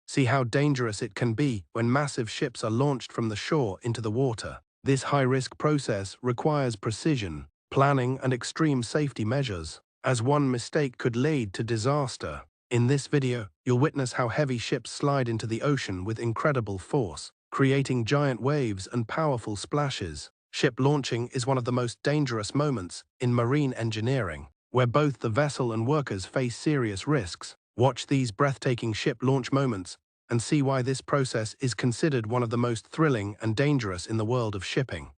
See how dangerous it can be when massive ships are launched from the shore into the water. This high-risk process requires precision, planning, and extreme safety measures, as one mistake could lead to disaster. In this video, you'll witness how heavy ships slide into the ocean with incredible force, creating giant waves and powerful splashes. Ship launching is one of the most dangerous moments in marine engineering, where both the vessel and workers face serious risks. Watch these breathtaking ship launch moments and see why this process is considered one of the most thrilling and dangerous in the world of shipping.